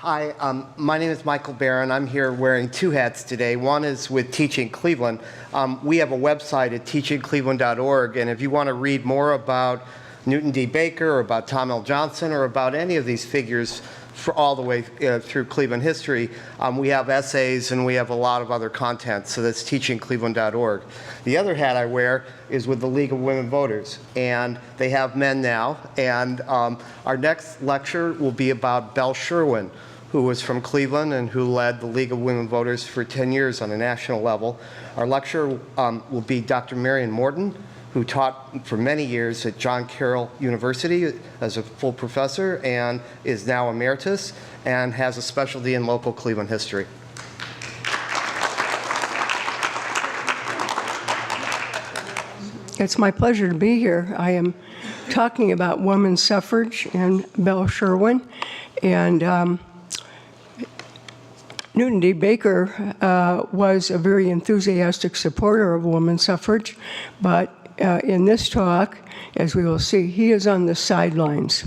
Hi, my name is Michael Barron. I'm here wearing two hats today. One is with Teaching Cleveland. We have a website at teachingcleveland.org, and if you want to read more about Newton D. Baker or about Tom L. Johnson or about any of these figures for all the way through Cleveland history, we have essays and we have a lot of other content, so that's teachingcleveland.org. The other hat I wear is with the League of Women Voters, and they have men now, and our next lecture will be about Belle Sherwin, who was from Cleveland and who led the League of Women Voters for 10 years on a national level. Our lecturer will be Dr. Marion Morton, who taught for many years at John Carroll University as a full professor and is now emeritus and has a specialty in local Cleveland history. It's my pleasure to be here. I am talking about women's suffrage and Belle Sherwin. And Newton D. Baker was a very enthusiastic supporter of women's suffrage, but in this talk, as we will see, he is on the sidelines.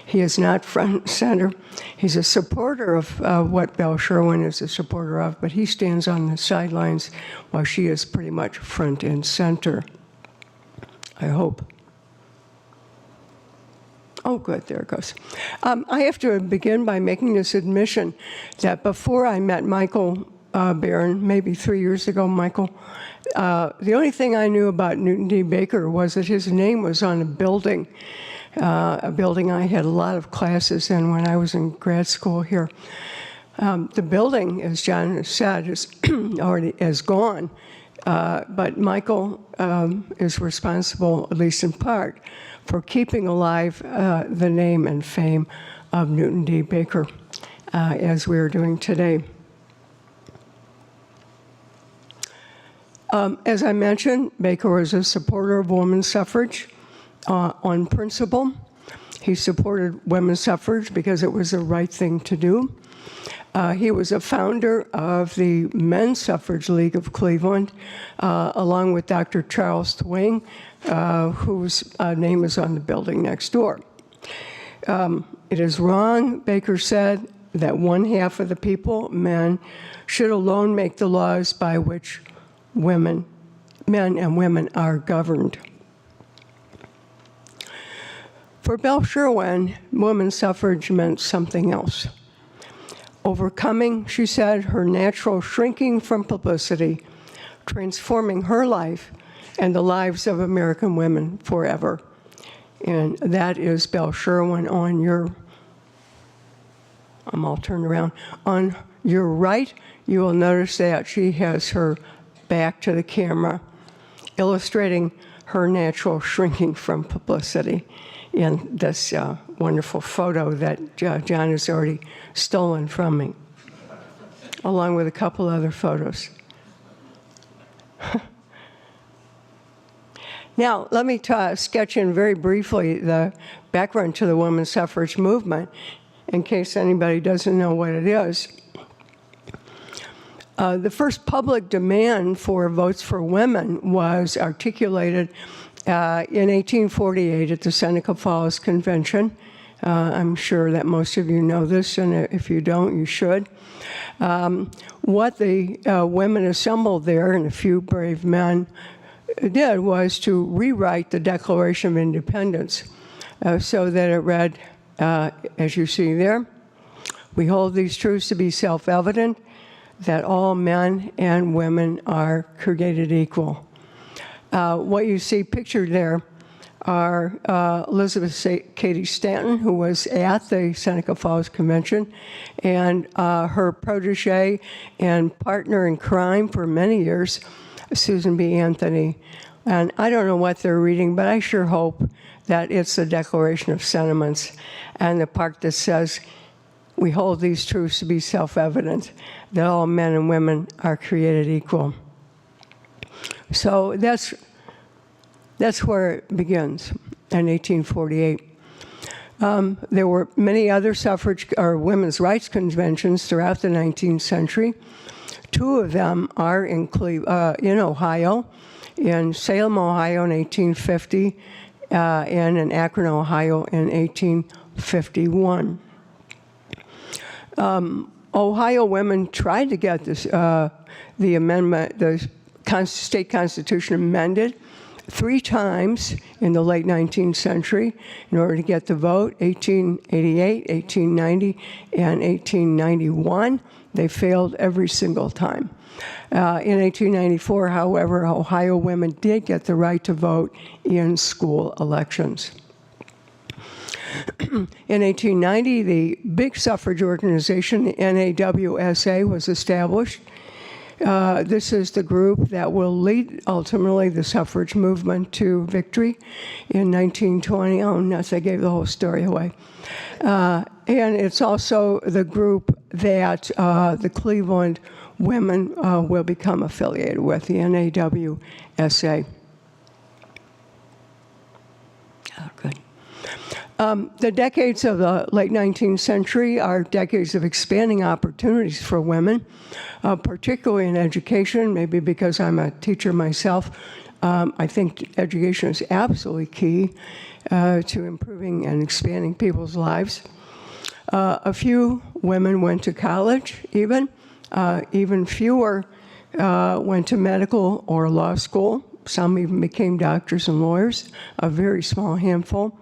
He is not front and center. He's a supporter of what Belle Sherwin is a supporter of, but he stands on the sidelines while she is pretty much front and center, I hope. Oh, good, there it goes. I have to begin by making this admission that before I met Michael Barron, maybe 3 years ago, Michael, the only thing I knew about Newton D. Baker was that his name was on a building I had a lot of classes in when I was in grad school here. The building, as John has said, is gone, but Michael is responsible, at least in part, for keeping alive the name and fame of Newton D. Baker, as we are doing today. As I mentioned, Baker was a supporter of women's suffrage on principle. He supported women's suffrage because it was the right thing to do. He was a founder of the Men's Suffrage League of Cleveland, along with Dr. Charles Twing, whose name is on the building next door. It is wrong, Baker said, that one half of the people, men, should alone make the laws by which men and women are governed. For Belle Sherwin, women's suffrage meant something else. Overcoming, she said, her natural shrinking from publicity, transforming her life and the lives of American women forever. And that is Belle Sherwin on your, I'm all turned around, on your right. You will notice that she has her back to the camera, illustrating her natural shrinking from publicity in this wonderful photo that John has already stolen from me, along with a couple other photos. Now, let me sketch in very briefly the background to the women's suffrage movement, in case anybody doesn't know what it is. The first public demand for votes for women was articulated in 1848 at the Seneca Falls Convention. I'm sure that most of you know this, and if you don't, you should. What the women assembled there, and a few brave men did, was to rewrite the Declaration of Independence so that it read, as you see there, "We hold these truths to be self-evident, that all men and women are created equal." What you see pictured there are Elizabeth Cady Stanton, who was at the Seneca Falls Convention, and her protege and partner in crime for many years, Susan B. Anthony. And I don't know what they're reading, but I sure hope that it's the Declaration of Sentiments and the part that says, "We hold these truths to be self-evident, that all men and women are created equal." So that's where it begins in 1848. There were many other suffrage or women's rights conventions throughout the 19th century. Two of them are in Ohio, in Salem, Ohio in 1850, and in Akron, Ohio in 1851. Ohio women tried to get this, the amendment, the state constitution amended 3 times in the late 19th century in order to get the vote, 1888, 1890, and 1891. They failed every single time. In 1894, however, Ohio women did get the right to vote in school elections. In 1890, the big suffrage organization, the NAWSA, was established. This is the group that will lead, ultimately, the suffrage movement to victory in 1920. Oh, nuts, I gave the whole story away. And it's also the group that the Cleveland women will become affiliated with, the NAWSA. Oh, good. The decades of the late 19th century are decades of expanding opportunities for women, particularly in education, maybe because I'm a teacher myself. I think education is absolutely key to improving and expanding people's lives. A few women went to college, even fewer went to medical or law school. Some even became doctors and lawyers, a very small handful.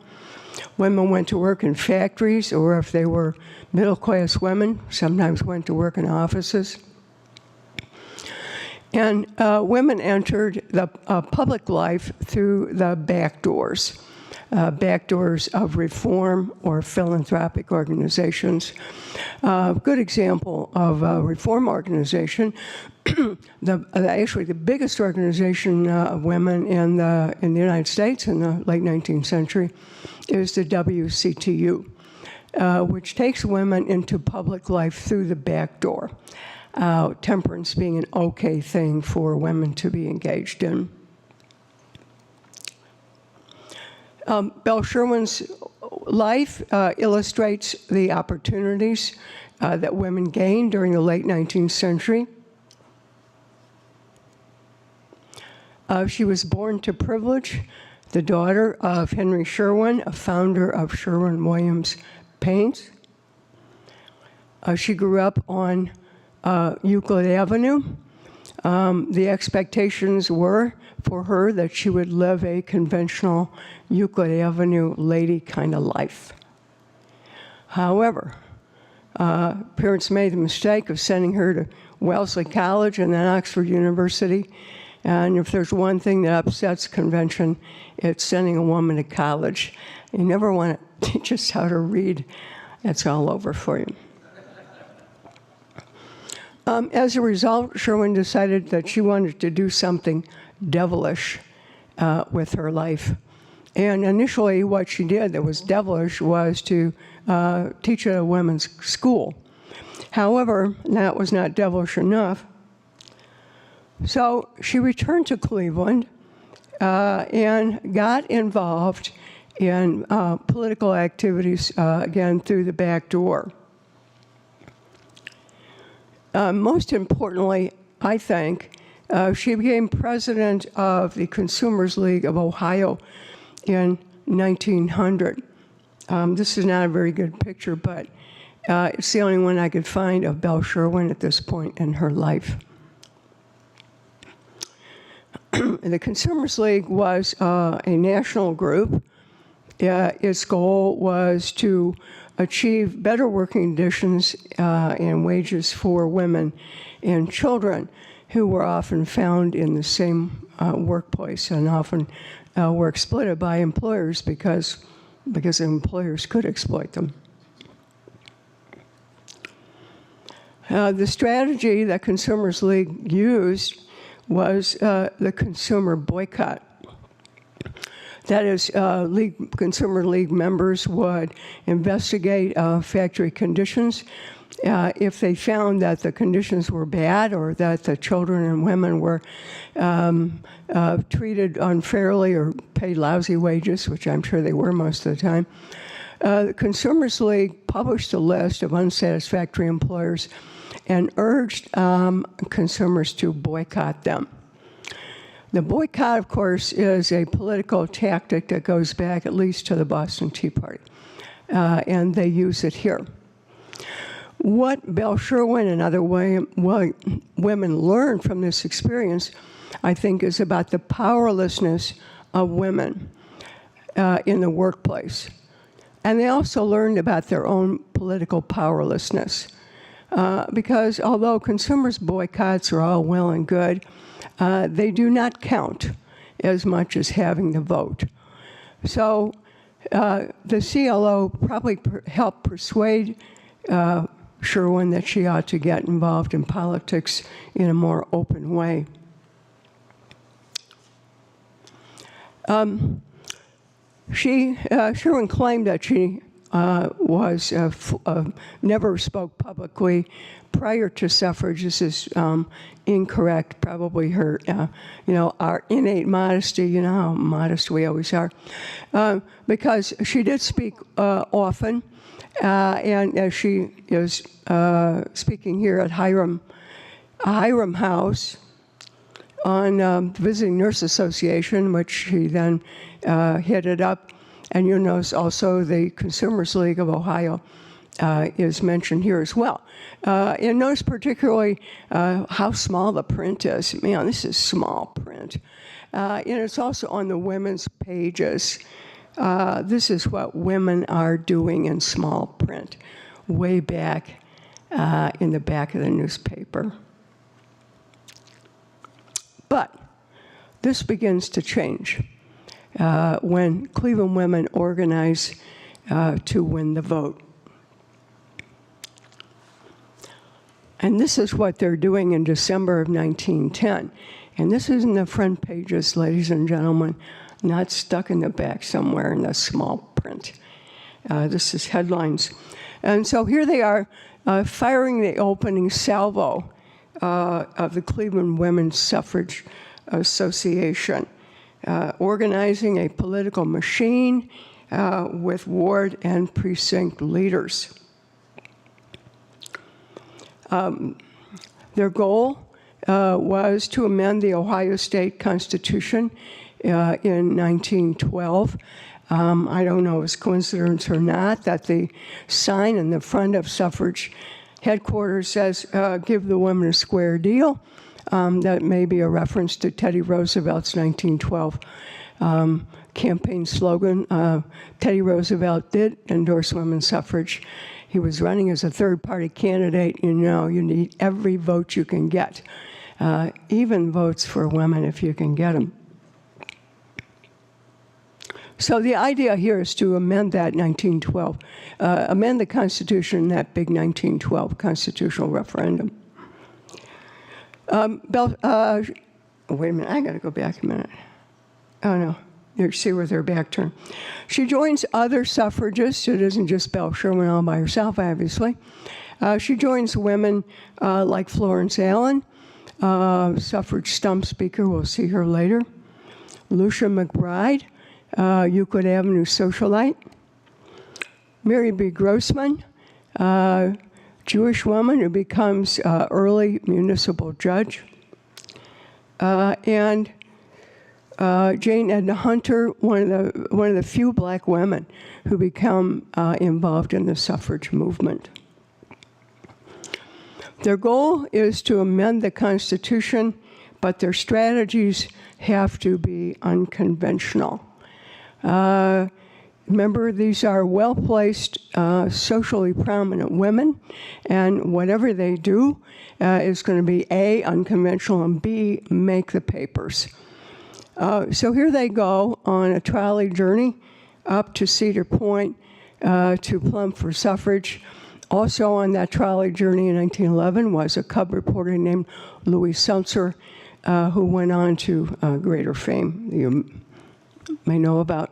Women went to work in factories, or if they were middle-class women, sometimes went to work in offices. And women entered the public life through the back doors of reform or philanthropic organizations. Good example of a reform organization, actually the biggest organization of women in the United States in the late 19th century is the WCTU, which takes women into public life through the back door. Temperance being an okay thing for women to be engaged in. Belle Sherwin's life illustrates the opportunities that women gained during the late 19th century. She was born to privilege, the daughter of Henry Sherwin, a founder of Sherwin-Williams Paints. She grew up on Euclid Avenue. The expectations were for her that she would live a conventional Euclid Avenue lady kind of life. However, parents made the mistake of sending her to Wellesley College and then Oxford University. And if there's one thing that upsets convention, it's sending a woman to college. You never want to teach us how to read. That's all over for you. As a result, Sherwin decided that she wanted to do something devilish with her life. And initially what she did that was devilish was to teach at a women's school. However, that was not devilish enough. So she returned to Cleveland and got involved in political activities, again, through the back door. Most importantly, I think, she became president of the Consumers League of Ohio in 1900. This is not a very good picture, but it's the only one I could find of Belle Sherwin at this point in her life. The Consumers League was a national group. Its goal was to achieve better working conditions and wages for women and children who were often found in the same workplace and often were exploited by employers because employers could exploit them. The strategy that Consumers League used was the consumer boycott. That is, Consumer League members would investigate factory conditions. If they found that the conditions were bad or that the children and women were treated unfairly or paid lousy wages, which I'm sure they were most of the time, the Consumers League published a list of unsatisfactory employers and urged consumers to boycott them. The boycott, of course, is a political tactic that goes back at least to the Boston Tea Party, and they use it here. What Belle Sherwin and other women learned from this experience, I think, is about the powerlessness of women in the workplace. And they also learned about their own political powerlessness. Because although consumers' boycotts are all well and good, they do not count as much as having the vote. So the CLO probably helped persuade Sherwin that she ought to get involved in politics in a more open way. Sherwin claimed that she never spoke publicly prior to suffrage. This is incorrect. Probably her, our innate modesty. You know how modest we always are, because she did speak often, and as she is speaking here at Hiram House on the Visiting Nurse Association, which she then headed up. And you'll notice also the Consumers League of Ohio is mentioned here as well. And notice particularly how small the print is. Man, this is small print. And it's also on the women's pages. This is what women are doing in small print, way back in the back of the newspaper. But this begins to change when Cleveland women organize to win the vote. And this is what they're doing in December of 1910. And this is in the front pages, ladies and gentlemen, not stuck in the back somewhere in the small print. This is headlines. And so here they are firing the opening salvo of the Cleveland Women's Suffrage Association, organizing a political machine with ward and precinct leaders. Their goal was to amend the Ohio State Constitution in 1912. I don't know if it's coincidence or not that the sign in the front of suffrage headquarters says, give the women a square deal. That may be a reference to Teddy Roosevelt's 1912 campaign slogan. Teddy Roosevelt did endorse women's suffrage. He was running as a third-party candidate. You know, you need every vote you can get, even votes for women if you can get them. So the idea here is to amend that 1912, amend the Constitution in that big 1912 constitutional referendum. Wait a minute, I gotta go back a minute. Oh no, you see with her back turned. She joins other suffragists. It isn't just Belle Sherwin all by herself, obviously. She joins women like Florence Allen, suffrage stump speaker, we'll see her later. Lucia McBride, Euclid Avenue socialite. Mary B. Grossman, Jewish woman who becomes early municipal judge. And Jane Edna Hunter, one of the few black women who become involved in the suffrage movement. Their goal is to amend the Constitution, but their strategies have to be unconventional. Remember, these are well-placed, socially prominent women, and whatever they do is going to be A, unconventional, and B, make the papers. So here they go on a trolley journey up to Cedar Point to Plum for suffrage. Also on that trolley journey in 1911 was a cub reporter named Louis Seltzer, who went on to greater fame you may know about.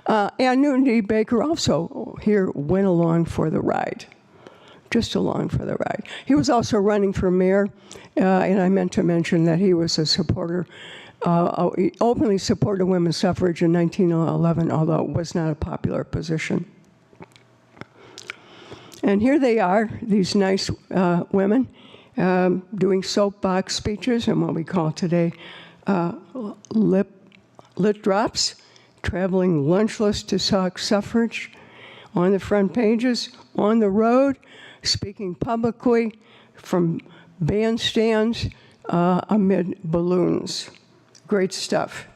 And Newton D. Baker also here went along for the ride, just along for the ride. He was also running for mayor, and I meant to mention that he was a supporter, he openly supported women's suffrage in 1911, although it was not a popular position. And here they are, these nice women, doing soapbox speeches and what we call today lit drops, traveling lunchless to talk suffrage, on the front pages, on the road, speaking publicly from bandstands amid balloons. Great stuff,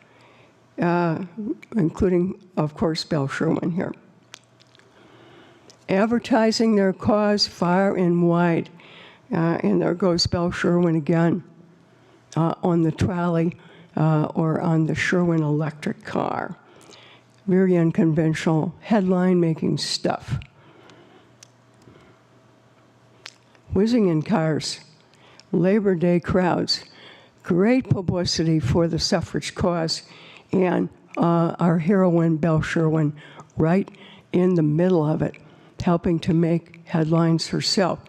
including, of course, Belle Sherwin here. Advertising their cause far and wide. And there goes Belle Sherwin again on the trolley or on the Sherwin electric car. Very unconventional, headline-making stuff. Whizzing in cars, Labor Day crowds, great publicity for the suffrage cause, and our heroine, Belle Sherwin, right in the middle of it, helping to make headlines herself.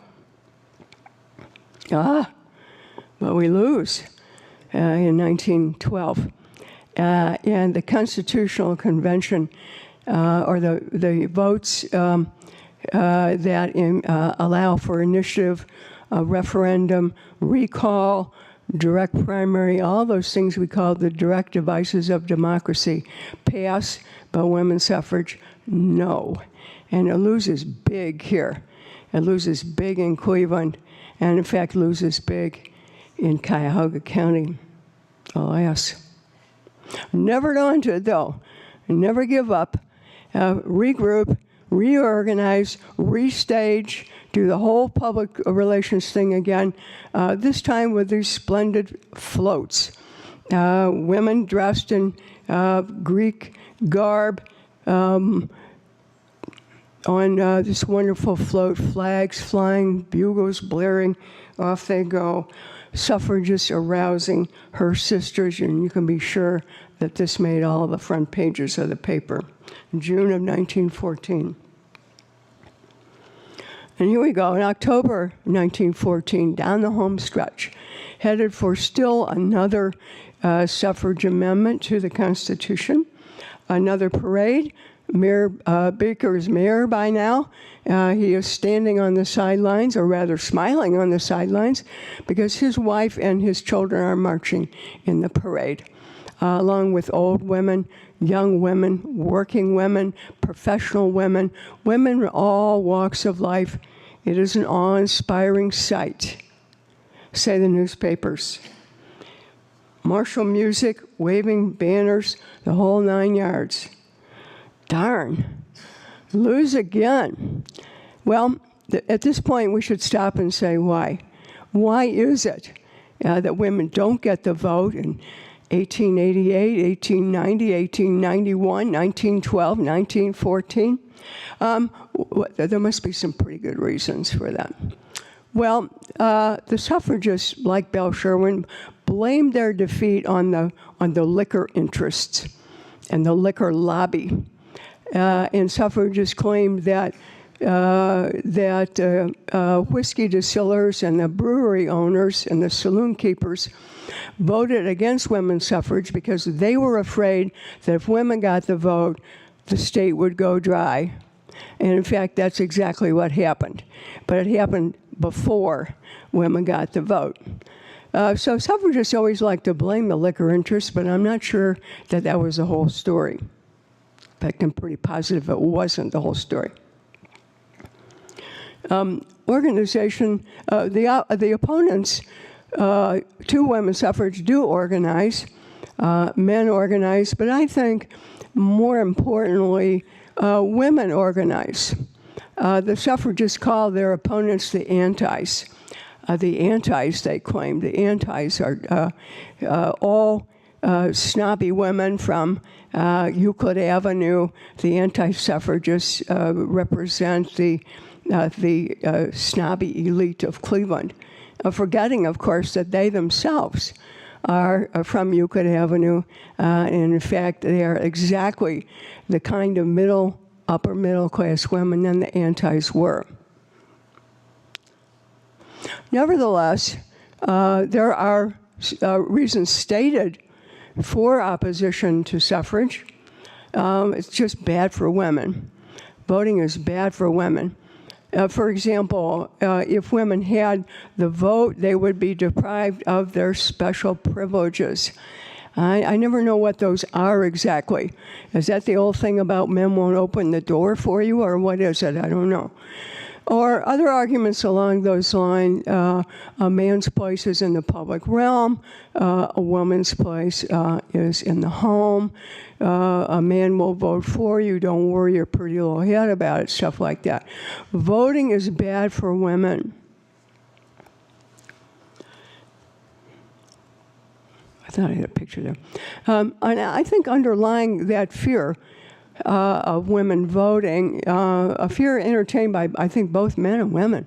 But we lose in 1912. And the Constitutional Convention, or the votes that allow for initiative, referendum, recall, direct primary, all those things we call the direct devices of democracy, pass, but women's suffrage, no. And it loses big here. It loses big in Cleveland, and in fact loses big in Cuyahoga County. Alas. Never daunted, though. Never give up. Regroup, reorganize, restage, do the whole public relations thing again, this time with these splendid floats. Women dressed in Greek garb on this wonderful float, flags flying, bugles blaring, off they go. Suffragists arousing her sisters, and you can be sure that this made all of the front pages of the paper. June of 1914. And here we go, in October 1914, down the home stretch, headed for still another suffrage amendment to the Constitution, another parade. Mayor Baker is mayor by now. He is standing on the sidelines, or rather smiling on the sidelines, because his wife and his children are marching in the parade, along with old women, young women, working women, professional women, women in all walks of life. It is an awe-inspiring sight, say the newspapers. Martial music, waving banners, the whole 9 yards. Darn, lose again. Well, at this point, we should stop and say why. Why is it that women don't get the vote in 1888, 1890, 1891, 1912, 1914? There must be some pretty good reasons for that. Well, the suffragists, like Belle Sherwin, blamed their defeat on the liquor interests and the liquor lobby. And suffragists claimed that whiskey distillers and the brewery owners and the saloon keepers voted against women's suffrage because they were afraid that if women got the vote, the state would go dry. And in fact, that's exactly what happened. But it happened before women got the vote. So suffragists always like to blame the liquor interests, but I'm not sure that that was the whole story. In fact, I'm pretty positive it wasn't the whole story. Organization, the opponents to women's suffrage do organize, men organize, but I think more importantly, women organize. The suffragists call their opponents the antis. The antis, they claim, the antis are all snobby women from Euclid Avenue. The anti-suffragists represent the snobby elite of Cleveland, forgetting, of course, that they themselves are from Euclid Avenue, and in fact, they are exactly the kind of upper middle class women that the antis were. Nevertheless, there are reasons stated for opposition to suffrage. It's just bad for women. Voting is bad for women. For example, if women had the vote, they would be deprived of their special privileges. I never know what those are exactly. Is that the old thing about men won't open the door for you, or what is it? I don't know. Or other arguments along those lines, a man's place is in the public realm, a woman's place is in the home, a man will vote for you, don't worry your pretty little head about it, stuff like that. Voting is bad for women. I thought I had a picture there. And I think underlying that fear of women voting, a fear entertained by, I think, both men and women,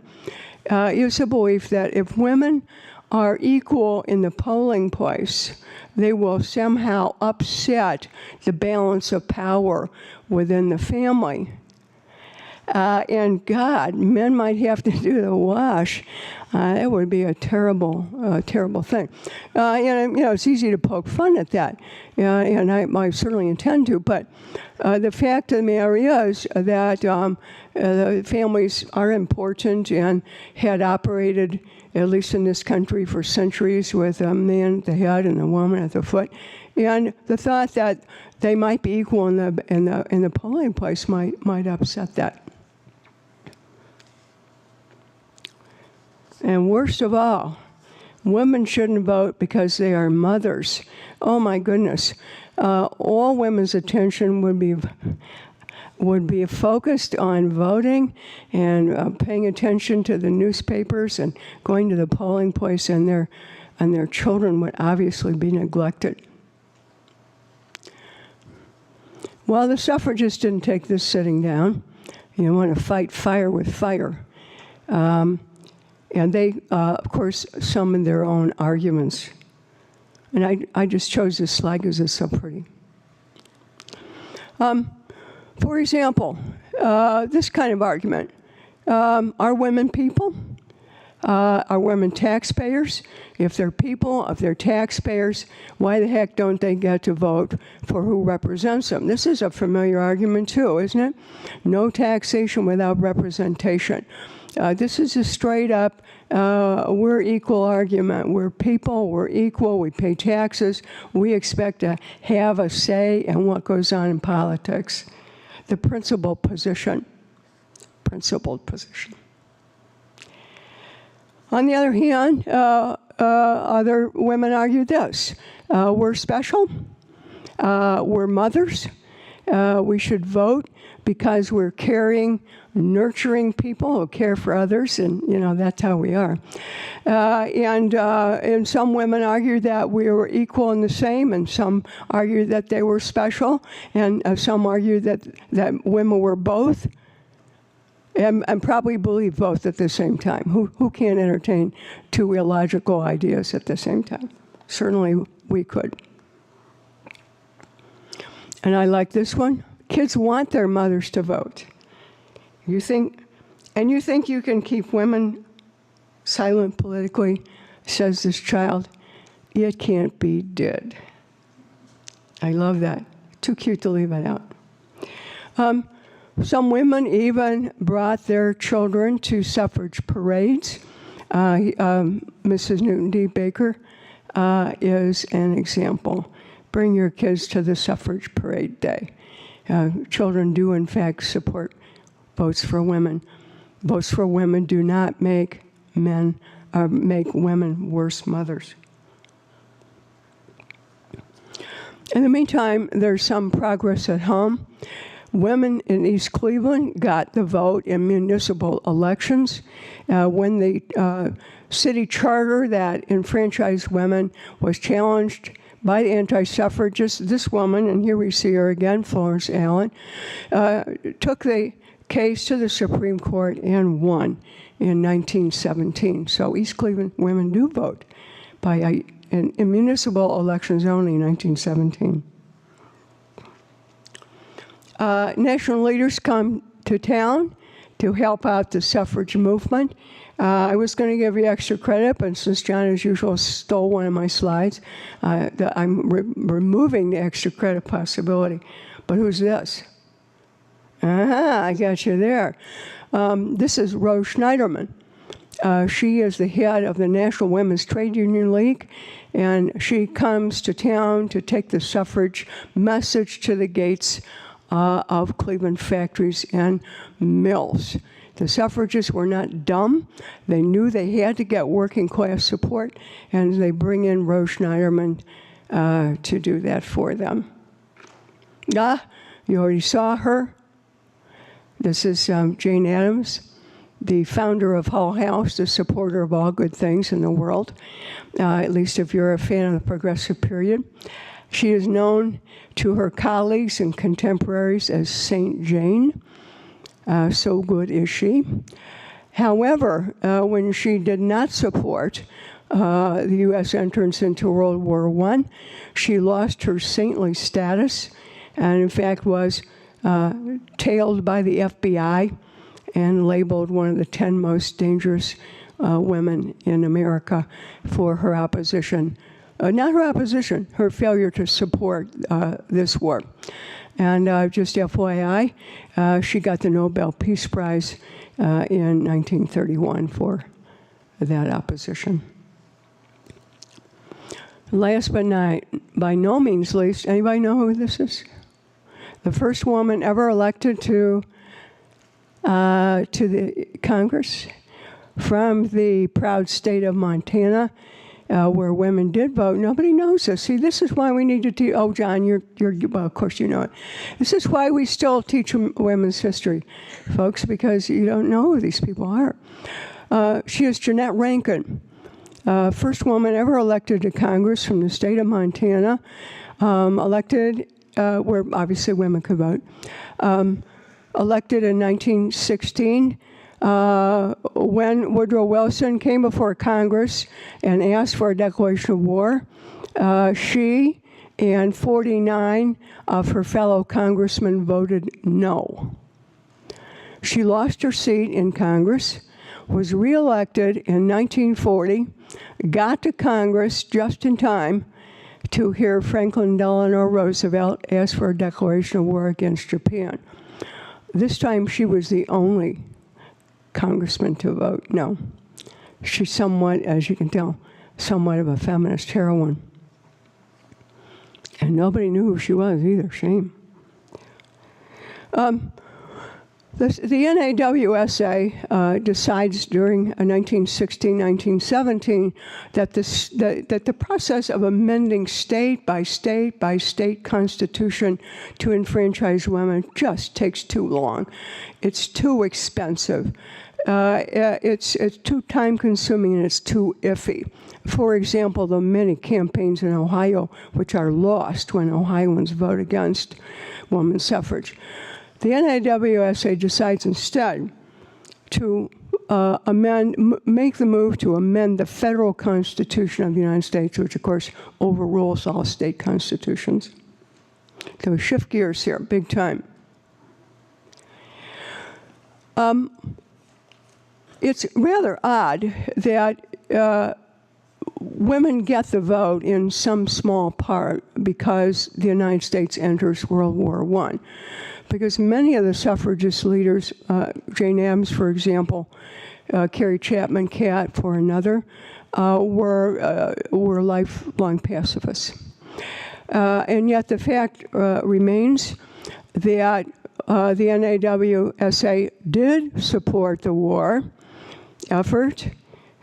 is a belief that if women are equal in the polling place, they will somehow upset the balance of power within the family. And God, men might have to do the wash. That would be a terrible thing. And it's easy to poke fun at that, and I certainly intend to. But the fact of the matter is that families are important and had operated, at least in this country, for centuries with a man at the head and a woman at the foot. And the thought that they might be equal in the polling place might upset that. And worst of all, women shouldn't vote because they are mothers. Oh my goodness. All women's attention would be focused on voting and paying attention to the newspapers and going to the polling place, and their children would obviously be neglected. Well, the suffragists didn't take this sitting down. You want to fight fire with fire. And they, of course, summoned their own arguments. And I just chose this slide because it's so pretty. For example, this kind of argument. Are women people? Are women taxpayers? If they're people, if they're taxpayers, why the heck don't they get to vote for who represents them? This is a familiar argument too, isn't it? No taxation without representation. This is a straight up, we're equal argument. We're people, we're equal, we pay taxes, we expect to have a say in what goes on in politics. The principled position. On the other hand, other women argue this. We're special, we're mothers, we should vote because we're caring, nurturing people who care for others, and that's how we are. And some women argue that we were equal and the same, and some argue that they were special, and some argue that women were both, and probably believe both at the same time. Who can't entertain two illogical ideas at the same time? Certainly we could. And I like this one. Kids want their mothers to vote. You think you can keep women silent politically, says this child. It can't be did. I love that. Too cute to leave it out. Some women even brought their children to suffrage parades. Mrs. Newton D. Baker is an example. Bring your kids to the suffrage parade day. Children do, in fact, support votes for women. Votes for women do not make women worse mothers. In the meantime, there's some progress at home. Women in East Cleveland got the vote in municipal elections. When the city charter that enfranchised women was challenged by the anti-suffragists, this woman, and here we see her again, Florence Allen, took the case to the Supreme Court and won in 1917. So East Cleveland women do vote in municipal elections only in 1917. National leaders come to town to help out the suffrage movement. I was going to give you extra credit, but since John, as usual, stole one of my slides, I'm removing the extra credit possibility. But who's this? I got you there. This is Rose Schneiderman. She is the head of the National Women's Trade Union League, and she comes to town to take the suffrage message to the gates of Cleveland factories and mills. The suffragists were not dumb. They knew they had to get working class support, and they bring in Rose Schneiderman to do that for them. You already saw her. This is Jane Addams, the founder of Hull House, the supporter of all good things in the world, at least if you're a fan of the progressive period. She is known to her colleagues and contemporaries as Saint Jane. So good is she. However, when she did not support the U.S. entrance into World War I, she lost her saintly status and, in fact, was tailed by the FBI and labeled one of the 10 most dangerous women in America for her opposition. Not her opposition, her failure to support this war. And just FYI, she got the Nobel Peace Prize in 1931 for that opposition. Last but not by no means least, anybody know who this is? The first woman ever elected to the Congress from the proud state of Montana, where women did vote. Nobody knows this. See, this is why we need to teach. Oh, John, well, of course you know it. This is why we still teach women's history, folks, because you don't know who these people are. She is Jeanette Rankin, first woman ever elected to Congress from the state of Montana, elected where obviously women could vote, elected in 1916. When Woodrow Wilson came before Congress and asked for a declaration of war, she and 49 of her fellow congressmen voted no. She lost her seat in Congress, was reelected in 1940, got to Congress just in time to hear Franklin Delano Roosevelt ask for a declaration of war against Japan. This time she was the only congressman to vote no. She's somewhat, as you can tell, somewhat of a feminist heroine. And nobody knew who she was either. Shame. The NAWSA decides during 1916-1917 that the process of amending state by state constitution to enfranchise women just takes too long. It's too expensive. It's too time-consuming, and it's too iffy. For example, the many campaigns in Ohio which are lost when Ohioans vote against women's suffrage. The NAWSA decides instead to make the move to amend the federal Constitution of the United States, which of course overrules all state constitutions. So we shift gears here, big time. It's rather odd that women get the vote in some small part because the United States enters World War I. Because many of the suffragist leaders, Jane Addams, for example, Carrie Chapman Catt, for another, were lifelong pacifists. And yet the fact remains that the NAWSA did support the war effort,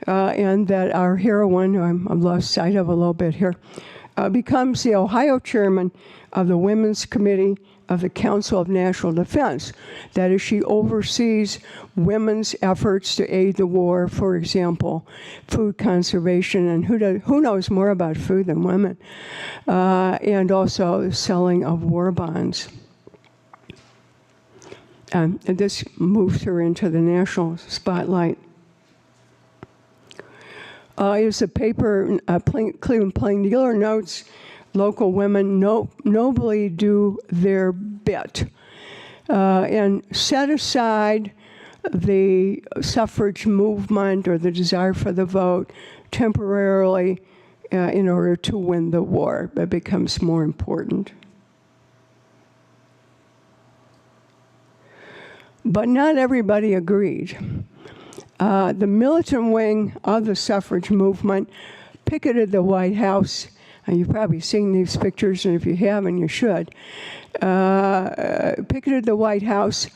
and that our heroine, who I've lost sight of a little bit here, becomes the Ohio chairman of the Women's Committee of the Council of National Defense. That is, she oversees women's efforts to aid the war, for example, food conservation, and who knows more about food than women, and also the selling of war bonds. And this moves her into the national spotlight. Is a paper, Cleveland Plain Dealer notes, local women nobly do their bit and set aside the suffrage movement or the desire for the vote temporarily in order to win the war. It becomes more important. But not everybody agreed. The militant wing of the suffrage movement picketed the White House. And you've probably seen these pictures, and if you haven't, you should. Picketed the White House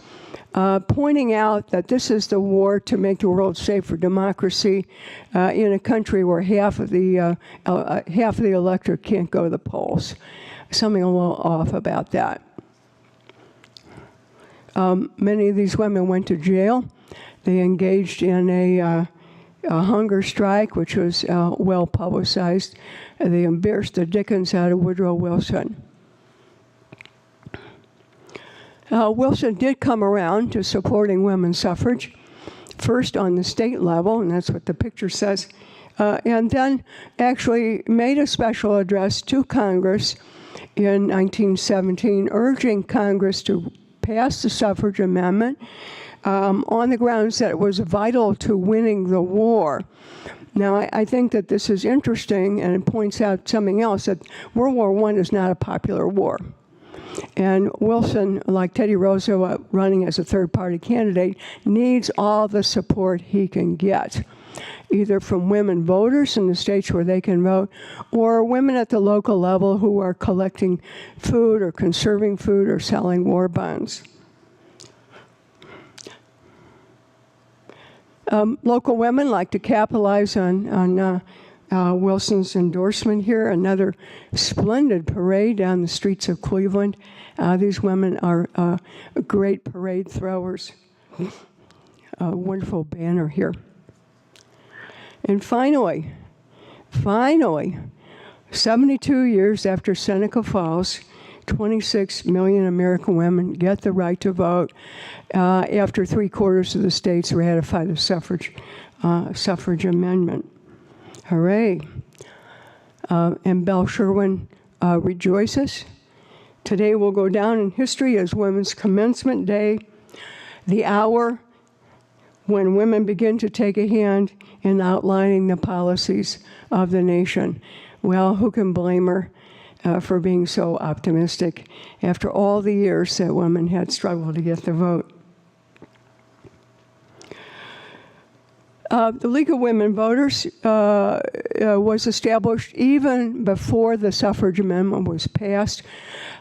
pointing out that this is the war to make the world safe for democracy in a country where half of the electorate can't go to the polls. Something a little off about that. Many of these women went to jail. They engaged in a hunger strike, which was well publicized. They embarrassed the dickens out of Woodrow Wilson. Wilson did come around to supporting women's suffrage, first on the state level, and that's what the picture says, and then actually made a special address to Congress in 1917, urging Congress to pass the suffrage amendment on the grounds that it was vital to winning the war. Now, I think that this is interesting, and it points out something else, that World War I is not a popular war. And Wilson, like Teddy Roosevelt running as a third-party candidate, needs all the support he can get, either from women voters in the states where they can vote, or women at the local level who are collecting food or conserving food or selling war bonds. Local women like to capitalize on Wilson's endorsement here. Another splendid parade down the streets of Cleveland. These women are great parade throwers. A wonderful banner here. And finally, 72 years after Seneca Falls, 26 million American women get the right to vote after 3/4 of the states ratify the suffrage amendment. Hooray. And Belle Sherwin rejoices. Today will go down in history as Women's Commencement Day, the hour when women begin to take a hand in outlining the policies of the nation. Well, who can blame her for being so optimistic after all the years that women had struggled to get the vote? The League of Women Voters was established even before the suffrage amendment was passed.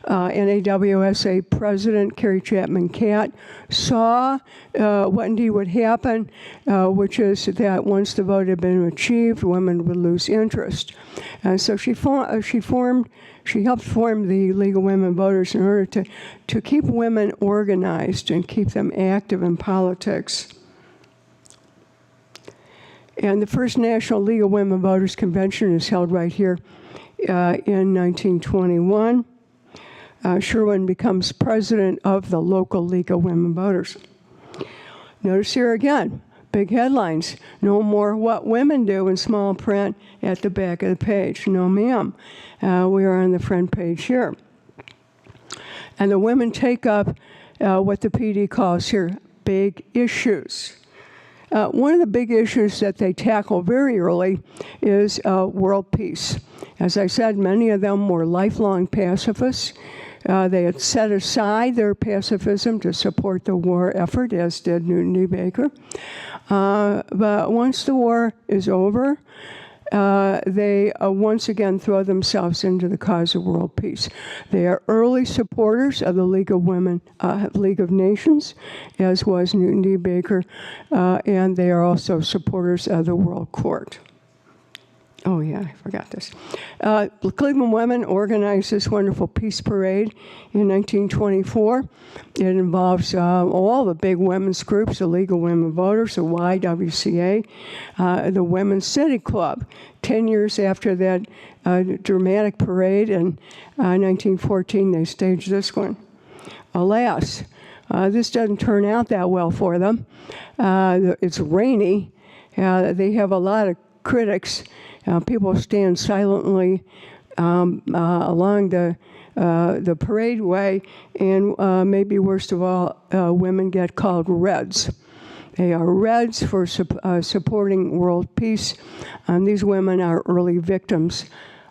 NAWSA President Carrie Chapman Catt saw what indeed would happen, which is that once the vote had been achieved, women would lose interest. And so she helped form the League of Women Voters in order to keep women organized and keep them active in politics. And the first National League of Women Voters Convention is held right here in 1921. Sherwin becomes president of the local League of Women Voters. Notice here again, big headlines. No more what women do in small print at the back of the page. No, ma'am. We are on the front page here. And the women take up what the PD calls here big issues. One of the big issues that they tackle very early is world peace. As I said, many of them were lifelong pacifists. They had set aside their pacifism to support the war effort, as did Newton D. Baker. But once the war is over, they once again throw themselves into the cause of world peace. They are early supporters of the League of Women, League of Nations, as was Newton D. Baker, and they are also supporters of the World Court. Oh yeah, I forgot this. Cleveland women organized this wonderful peace parade in 1924. It involves all the big women's groups, the League of Women Voters, the YWCA, the Women's City Club. 10 years after that dramatic parade in 1914, they staged this one. Alas, this doesn't turn out that well for them. It's rainy. They have a lot of critics. People stand silently along the parade way, and maybe worst of all, women get called Reds. They are Reds for supporting world peace, and these women are early victims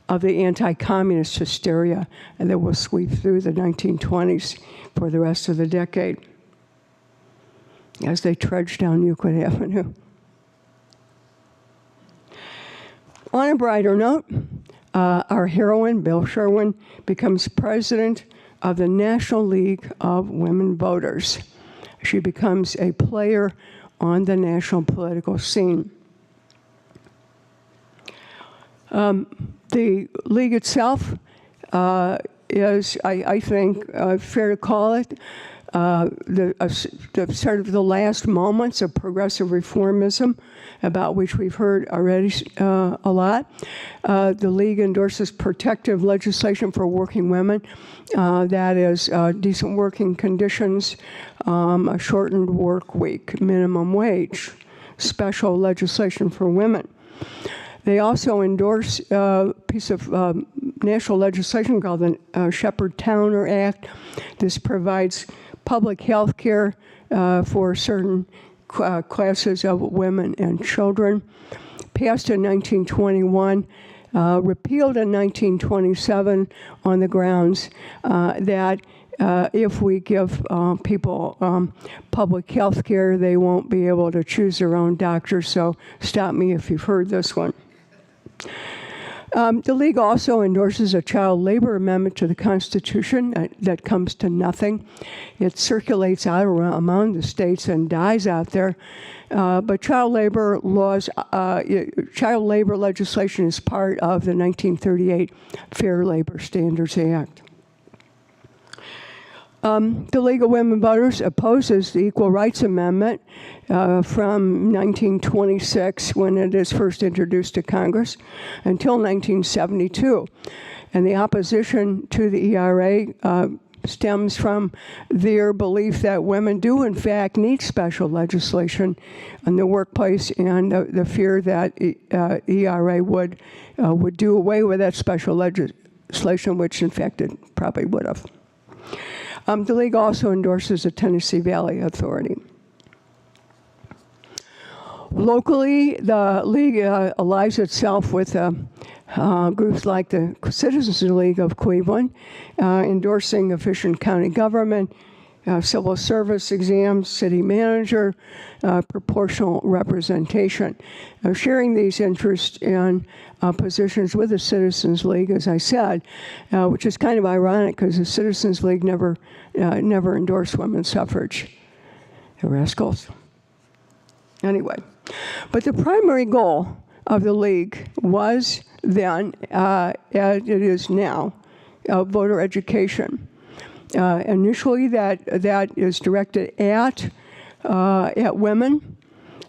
of the anti-communist hysteria that will sweep through the 1920s for the rest of the decade as they trudge down Euclid Avenue. On a brighter note, our heroine, Belle Sherwin, becomes president of the National League of Women Voters. she becomes a player on the national political scene. The League itself is, I think, fair to call it, the sort of the last moments of progressive reformism, about which we've heard already a lot. The League endorses protective legislation for working women. That is decent working conditions, a shortened work week, minimum wage, special legislation for women. They also endorse a piece of national legislation called the Shepherd-Towner Act. This provides public health care for certain classes of women and children. Passed in 1921, repealed in 1927 on the grounds that if we give people public health care, they won't be able to choose their own doctor. So stop me if you've heard this one. The League also endorses a child labor amendment to the Constitution that comes to nothing. It circulates out around among the states and dies out there. But child labor laws, child labor legislation is part of the 1938 Fair Labor Standards Act. The League of Women Voters opposes the Equal Rights Amendment from 1926, when it is first introduced to Congress, until 1972. And the opposition to the ERA stems from their belief that women do, in fact, need special legislation in the workplace, and the fear that ERA would do away with that special legislation, which, in fact, it probably would have. The League also endorses the Tennessee Valley Authority. Locally, the League allies itself with groups like the Citizens League of Cleveland, endorsing efficient county government, civil service exams, city manager, proportional representation. Sharing these interests and positions with the Citizens League, as I said, which is kind of ironic because the Citizens League never endorsed women's suffrage. The rascals. Anyway, but the primary goal of the League was then, as it is now, voter education. Initially, that is directed at women.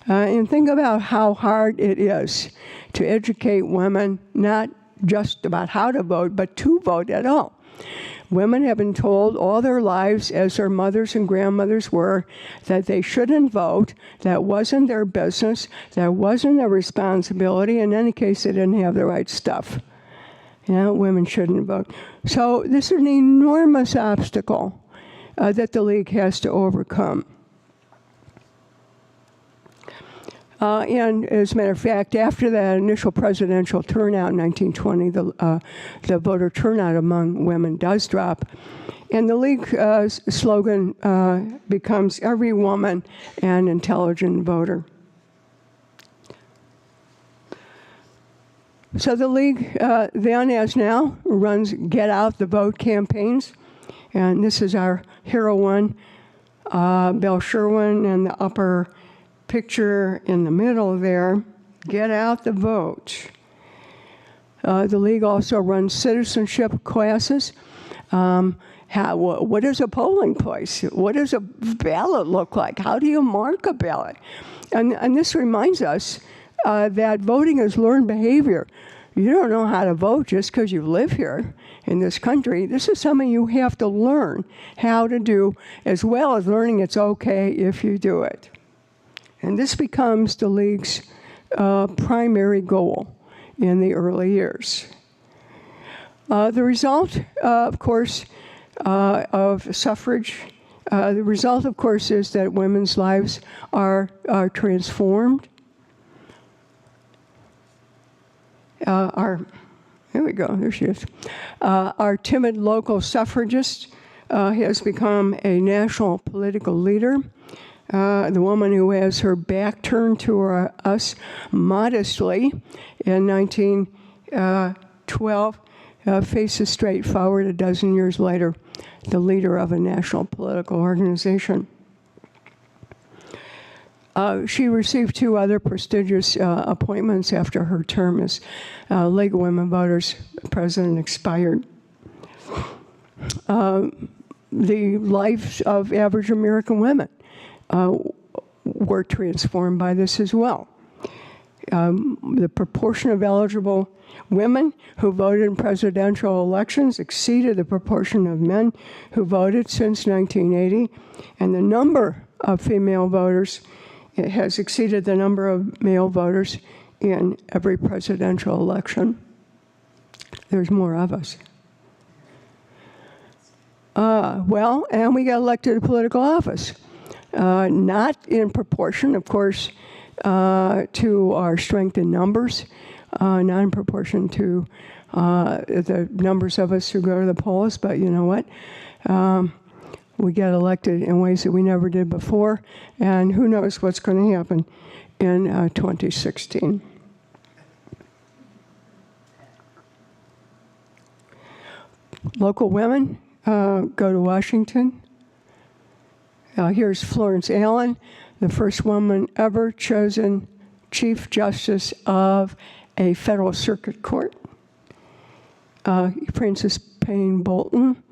And think about how hard it is to educate women, not just about how to vote, but to vote at all. Women have been told all their lives, as their mothers and grandmothers were, that they shouldn't vote. That wasn't their business. That wasn't their responsibility. In any case, they didn't have the right stuff. You know, women shouldn't vote. So this is an enormous obstacle that the League has to overcome. And as a matter of fact, after that initial presidential turnout in 1920, the voter turnout among women does drop. And the League's slogan becomes "Every woman an intelligent voter." So the League then, as now, runs Get Out the Vote campaigns. And this is our heroine, Belle Sherwin, in the upper picture in the middle there. Get out the vote. The League also runs citizenship classes. What is a polling place? What does a ballot look like? How do you mark a ballot? And this reminds us that voting is learned behavior. You don't know how to vote just because you live here in this country. This is something you have to learn how to do, as well as learning it's okay if you do it. And this becomes the League's primary goal in the early years. The result, of course, of suffrage, the result, of course, is that women's lives are transformed. Here we go, there she is. Our timid local suffragist has become a national political leader. The woman who has her back turned to us modestly in 1912 faces straight forward a dozen years later, the leader of a national political organization. She received 2 other prestigious appointments after her term as League of Women Voters president expired. The lives of average American women were transformed by this as well. The proportion of eligible women who voted in presidential elections exceeded the proportion of men who voted since 1980, and the number of female voters has exceeded the number of male voters in every presidential election. There's more of us. Well, and we got elected to political office. Not in proportion, of course, to our strength in numbers, not in proportion to the numbers of us who go to the polls, but you know what? We get elected in ways that we never did before, and who knows what's going to happen in 2016. Local women go to Washington. Here's Florence Allen, the first woman ever chosen Chief Justice of a federal circuit court. Frances Payne Bolton,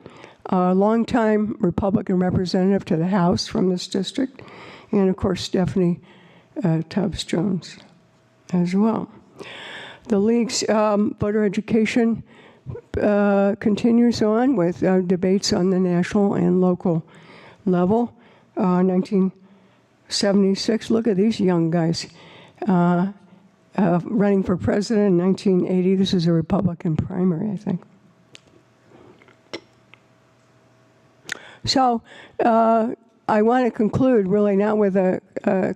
a longtime Republican representative to the House from this district, and of course Stephanie Tubbs Jones as well. The League's voter education continues on with debates on the national and local level. 1976, look at these young guys running for president in 1980. This is a Republican primary, I think. So I want to conclude really not with a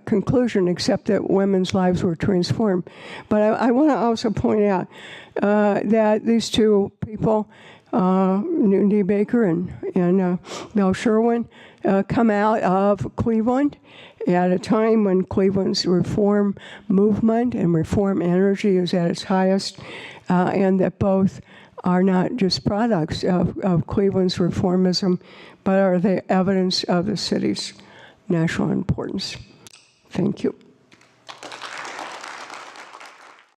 conclusion except that women's lives were transformed. But I want to also point out that these 2 people, Newton D. Baker and Belle Sherwin, come out of Cleveland at a time when Cleveland's reform movement and reform energy is at its highest, and that both are not just products of Cleveland's reformism, but are the evidence of the city's national importance. Thank you.